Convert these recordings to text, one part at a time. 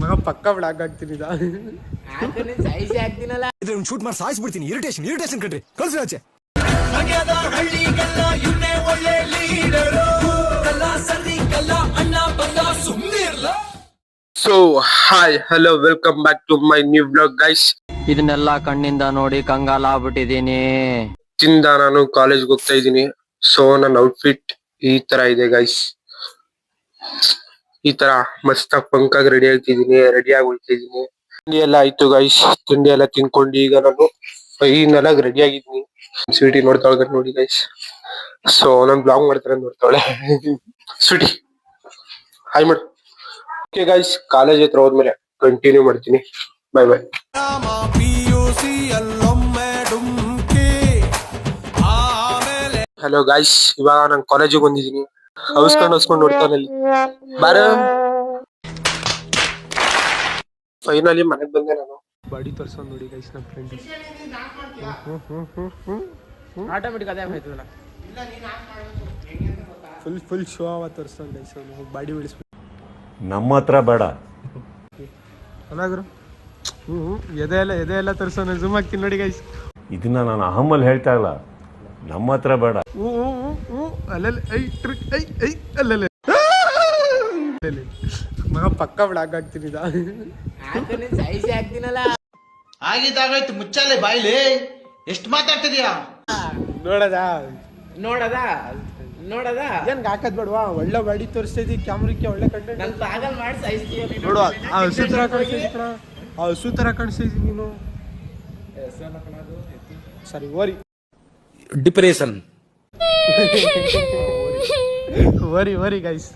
ಮಗ ಪಕ್ಕ ಬ್ಲಾಕ್ ಆಗ್ತೀನಿ ಶೂಟ್ ಮಾಡಿ ಸಾಯಿಸ್ಬಿಡ್ತೀನಿ. ಇರಿಟೇಷನ್ ಕಣ್ರಿ, ಕಳ್ಸಿ ಆಚೆ. So hi hello welcome back to my new blog guys. ಇದನ್ನೆಲ್ಲ ಕಣ್ಣಿಂದ ನೋಡಿ ಕಂಗಾಲ ಆಗ್ಬಿಟ್ಟಿದೀನಿ. ತಿಂದ ನಾನು ಕಾಲೇಜ್ಗೆ ಹೋಗ್ತಾ ಇದ್ದೀನಿ. ಸೊ ನನ್ನ ಔಟ್ಫಿಟ್ ಈ ತರ ಇದೆ ಗೈಸ್. ಈ ತರ ಮಸ್ತಾಗಿ ಪಂಕಾಗಿ ರೆಡಿ ಆಗ್ತಿದ್ದೀನಿ, ರೆಡಿ ಆಗಿ ಹೋಗ್ತಿದ್ದೀನಿ. ತಿಂಡಿ ಎಲ್ಲ ಆಯ್ತು ಗೈಸ್, ತಿಂಡಿ ಎಲ್ಲ ತಿನ್ಕೊಂಡು ಈಗ ನಾನು ಫೈನಲ್ ಆಗಿ ರೆಡಿ ಆಗಿದ್ದೀನಿ. ಸ್ವೀಟಿ ನೋಡ್ತಾಳೆ ನೋಡಿ ಗೈಸ್. ಸೊ ನಾನು ಬ್ಲಾಗ್ ಮಾಡ್ತಾರೆ ನೋಡ್ತಾಳೆ. ಸ್ವೀಟಿ ಹಾಯ್ ಮಾಡು. ಓಕೆ ಗೈಸ್, ಕಾಲೇಜ್ ಹತ್ರ ಹೋದ್ಮೇಲೆ ಕಂಟಿನ್ಯೂ ಮಾಡ್ತೀನಿ. Bye bye. ಹಲೋ ಗೈಸ್, ಇವಾಗ ನಾನು ಕಾಲೇಜಿಗೆ ಬಂದಿದ್ದೀನಿ. ಹೌಸ್ಕೊಂಡು ನೋಡ್ತಾನಲ್ಲಿ ಬಾರ. ಫೈನಲಿ ಮನೆಗೆ ಬಂದೆ ನಾನು. ಬಾಡಿ ತೋರ್ಸೋದು ನೋಡಿ ಗೈಸ್, ನನ್ನ ಫ್ರೆಂಡ್ ಆಟೋಮೆಟಿಕ್ ಅದೇ ಆಯ್ತಲ್ಲ. ಫುಲ್ ಶೋ ಆವ ತೋರಿಸ್ತಾನೆ ಗೈಸ್. ಅವನು ಬಾಡಿ ಬಿಡಿಸ್ಬಿಟ್ಟು ನಮ್ಮ ಹತ್ರ ಬೇಡ ಅಲಾಗ್ರು. ಎದೆ ಎಲ್ಲ ತೋರಿಸೋಣ. ಜೂಮ್ ಆಗ್ತೀನಿ ನೋಡಿ ಗೈಸ್. ಇದನ್ನ ನಾನು ಅಹಮಲ್ಲಿ ಹೇಳ್ತಾ ಇಲ್ಲ, ನಮ್ಮ ಹತ್ರ ಬೇಡ. ಅಲ್ಲಲ್ಲ ಮಗ ಪಕ್ಕ ಬ್ಲಾಕ್ ಆಗ್ತೀನಿ. ಆಗಿದ್ದಾಗಾಯ್ತು, ಮುಚ್ಚಾಲೆ ಬಾಯ್ಲಿ. ಎಷ್ಟು ಮಾತಾಡ್ತಿದ್ಯಾ? ನೋಡದ ಏನ್ ಹಾಕದ್ ಬೇಡವಾ? ಒಳ್ಳೆ ಬಾಡಿ ತೋರಿಸ್ತಾ ಇದ್ದೀವಿ ಕ್ಯಾಮ್ರಕ್ಕೆ, ಒಳ್ಳೆ ಕಂಟೆಂಟ್ ನೋಡುವ. ಹಸು ತರ ಕಾಣಿಸ್ತಾ ಇದ್ದೀನಿ ನೀನು. ಸರಿ ಓರಿ ಡಿಪ್ರೆಷನ್ ಓರಿ ಗೈಸ್.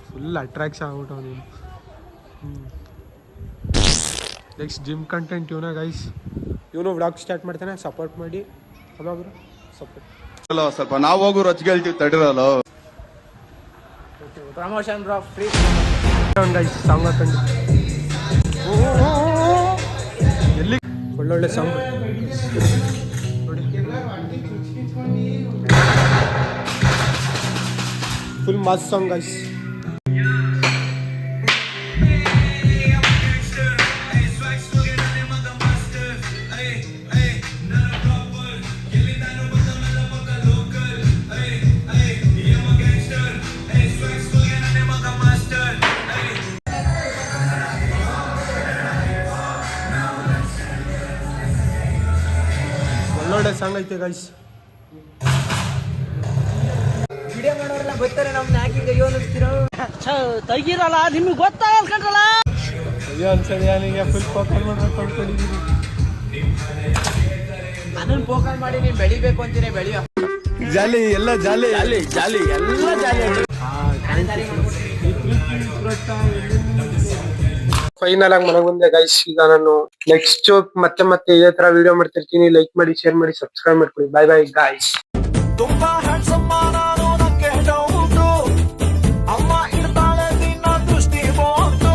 ಫುಲ್ ಅಟ್ರಾಕ್ಷನ್ ಆಗ್ಬಿಟ್ಟು ನೀನು. ನೆಕ್ಸ್ಟ್ ಜಿಮ್ ಕಂಟೆಂಟ್ ಇವನ ಗೈಸ್. ಇವನು ವ್ಲಾಗ್ ಸ್ಟಾರ್ಟ್ ಮಾಡ್ತಾನೆ. ಸಪೋರ್ಟ್ ಮಾಡಿ ಅವಾಗ್ರು ಸಪೋರ್ಟ್. ಸ್ವಲ್ಪ ನಾವು ಹೋಗು ರೊಚ್ಚಿಗೆ ಹೇಳ್ತೀವಿ, ತಡಿರಲ್ಲ. Promotion bro, free guys. Song ಹಾಕೊಂಡು ಎಲ್ಲಿ ಒಳ್ಳೊಳ್ಳೆ ಸಾಂಗ್ ನೋಡಿ. ಫುಲ್ ಮಸ್ತ್ ಸಾಂಗ್ ಗೈಸ್. ಒಳ್ಳೊಳ್ಳೆ ಸಾಂಗ್ ಐತೆ ಗೈಸ್. ವಿಡಿಯೋ ಮಾಡೋರೆಲ್ಲ ಬರ್ತಾರೆ, ನಮ್ನ ಹಾಕಿ ಅಯ್ಯೋ ಅನ್ನಿಸ್ತಿರೋ ತೆಗೀರಲ್ಲ, ನಿಮ್ಗೆ ಗೊತ್ತಾಗಲ್ಲ ಕಂಡ್ರಲ್ಲ. ಅಯ್ಯೋ ಅನ್ಸದೆ ನನಗೆ. ಫುಲ್ ಫೋಕಲ್ ಮಾಡ್ಬೇಕು ಅನ್ಕೊಂಡಿದ್ದೀನಿ. ಅದನ್ನ ಫೋಕಲ್ ಮಾಡಿ ನೀನ್ ಬೆಳಿಬೇಕು ಅಂತೀನಿ. ಬೆಳೆಯೋ ಜಾಲಿ ಎಲ್ಲ ಜಾಲಿ. ಫೈನಲ್ ಆಗಿ ಮನೆಗೆ ಬಂದೆ ಗೈಸ್. ಈಗ ನಾನು ನೆಕ್ಸ್ಟ್ ಮತ್ತೆ ಇದೇ ತರ ವಿಡಿಯೋ ಮಾಡ್ತಿರ್ತೀನಿ. ಲೈಕ್ ಮಾಡಿ, ಶೇರ್ ಮಾಡಿ, ಸಬ್ಸ್ಕ್ರೈಬ್ ಮಾಡ್ಕೊಳ್ಳಿ. Bye bye guys. ತುಂಬಾ ಹ್ಯಾಂಡ್ಸಮ್ ನನಗೆ ಡೌಟು, ಅಮ್ಮ ಇರ್ತಾಳೆ ನಿನ್ನ ದೃಷ್ಟಿ ಬೋಟು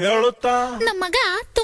ಹೇಳುತ್ತಾ ನಮ್ಮ ಮಗ